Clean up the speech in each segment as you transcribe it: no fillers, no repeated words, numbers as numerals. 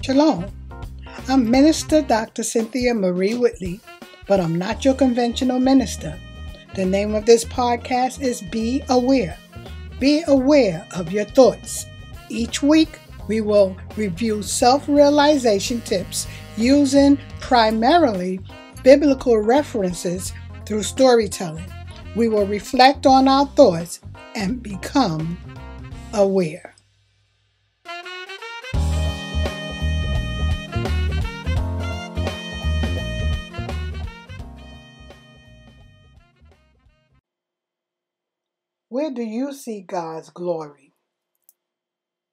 Shalom. I'm Minister Dr. Cynthia Marie Whitley, but I'm not your conventional minister. The name of this podcast is Be Aware. Be aware of your thoughts. Each week, we will review self-realization tips using primarily biblical references through storytelling. We will reflect on our thoughts and become aware. Where do you see God's glory?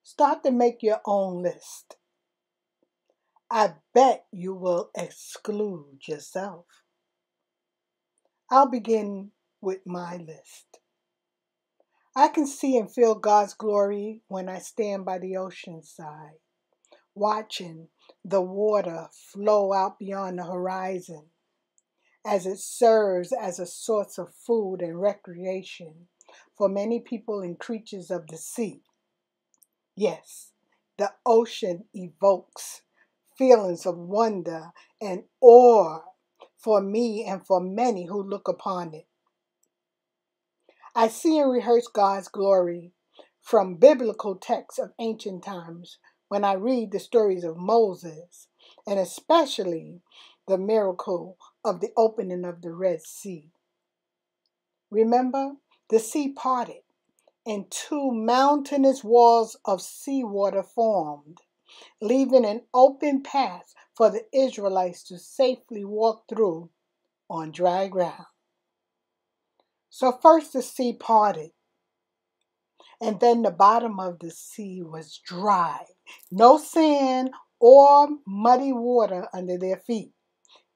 Start to make your own list. I bet you will exclude yourself. I'll begin with my list. I can see and feel God's glory when I stand by the ocean side, watching the water flow out beyond the horizon as it serves as a source of food and recreation for many people and creatures of the sea. Yes, the ocean evokes feelings of wonder and awe for me and for many who look upon it. I see and rehearse God's glory from biblical texts of ancient times when I read the stories of Moses, and especially the miracle of the opening of the Red Sea. Remember, the sea parted and two mountainous walls of seawater formed, leaving an open path for the Israelites to safely walk through on dry ground. So first the sea parted, and then the bottom of the sea was dry. No sand or muddy water under their feet.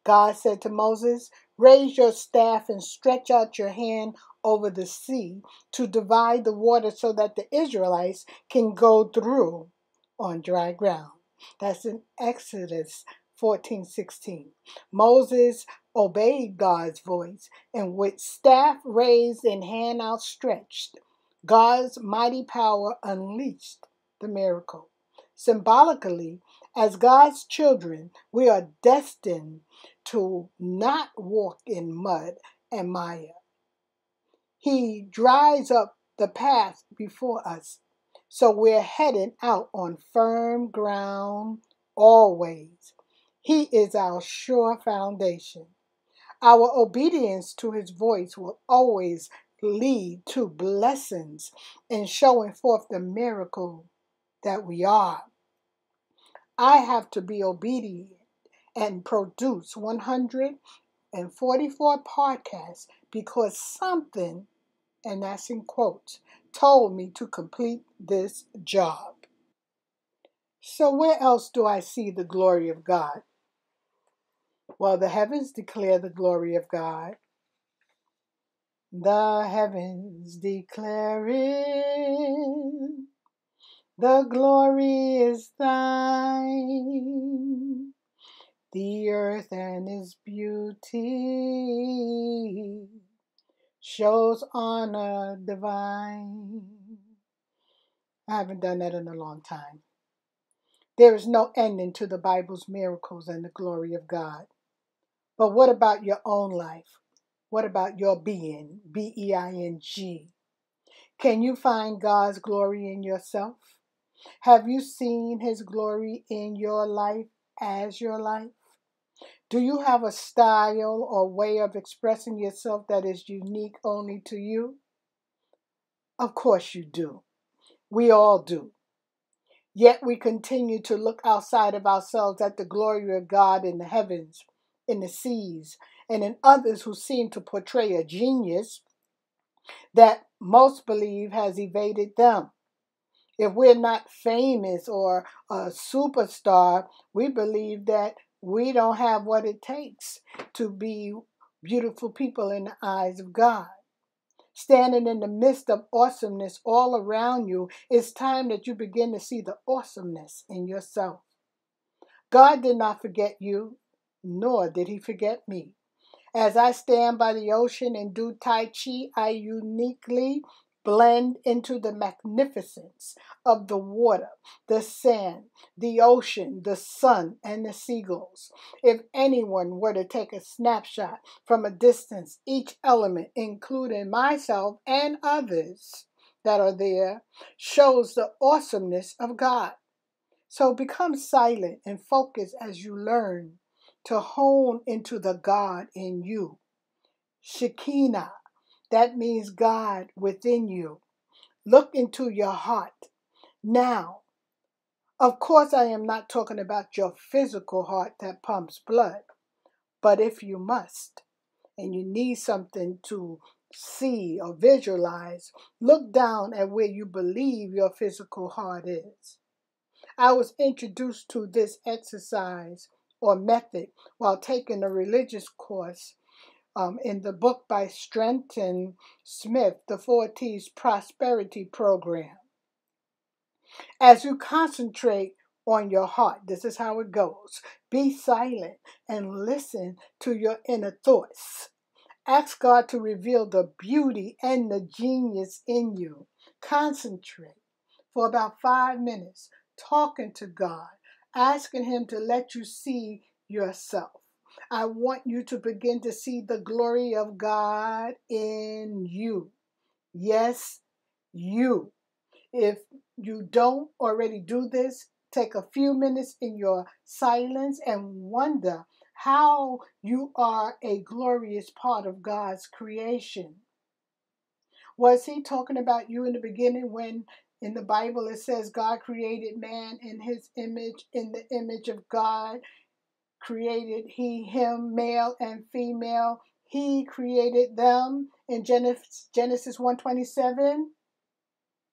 God said to Moses, "Raise your staff and stretch out your hand over the sea to divide the water so that the Israelites can go through on dry ground." That's in Exodus 14:16. Moses obeyed God's voice, and with staff raised and hand outstretched, God's mighty power unleashed the miracle. Symbolically, as God's children, we are destined to not walk in mud and mire. He dries up the path before us, so we're heading out on firm ground always. He is our sure foundation. Our obedience to his voice will always lead to blessings and showing forth the miracle that we are. I have to be obedient and produce 144 podcasts because something, and that's in quotes, told me to complete this job. So where else do I see the glory of God? Well, the heavens declare the glory of God. The heavens declare it. The glory is thine. The earth and its beauty shows honor divine. I haven't done that in a long time. There is no ending to the Bible's miracles and the glory of God. But what about your own life? What about your being? B-E-I-N-G. Can you find God's glory in yourself? Have you seen his glory in your life as your life? Do you have a style or way of expressing yourself that is unique only to you? Of course you do. We all do. Yet we continue to look outside of ourselves at the glory of God in the heavens, in the seas, and in others who seem to portray a genius that most believe has evaded them. If we're not famous or a superstar, we believe that we don't have what it takes to be beautiful people in the eyes of God. Standing in the midst of awesomeness all around you, it's time that you begin to see the awesomeness in yourself. God did not forget you, nor did he forget me. As I stand by the ocean and do Tai Chi, I uniquely blend into the magnificence of the water, the sand, the ocean, the sun, and the seagulls. If anyone were to take a snapshot from a distance, each element, including myself and others that are there, shows the awesomeness of God. So become silent and focus as you learn to hone into the God in you. Shekinah, that means God within you. Look into your heart. Now, of course, I am not talking about your physical heart that pumps blood, but if you must, and you need something to see or visualize, look down at where you believe your physical heart is. I was introduced to this exercise or method while taking a religious course in the book by Strenton Smith, The 4 T's Prosperity Program. As you concentrate on your heart, this is how it goes. Be silent and listen to your inner thoughts. Ask God to reveal the beauty and the genius in you. Concentrate for about 5 minutes talking to God, asking Him to let you see yourself. I want you to begin to see the glory of God in you. Yes, you. If you don't already do this, take a few minutes in your silence and wonder how you are a glorious part of God's creation. Was He talking about you in the beginning when in the Bible it says God created man in His image, in the image of God created He him, male and female. He created them in Genesis 1:27.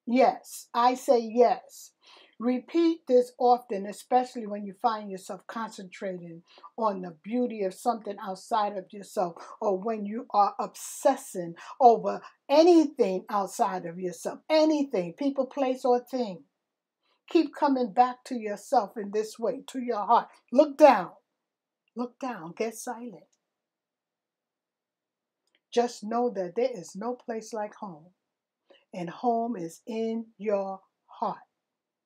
Yes, I say yes. Repeat this often, especially when you find yourself concentrating on the beauty of something outside of yourself, or when you are obsessing over anything outside of yourself, anything, people, place, or thing. Keep coming back to yourself in this way, to your heart. Look down, get silent. Just know that there is no place like home, and home is in your heart.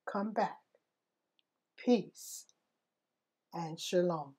Come back. Peace and shalom.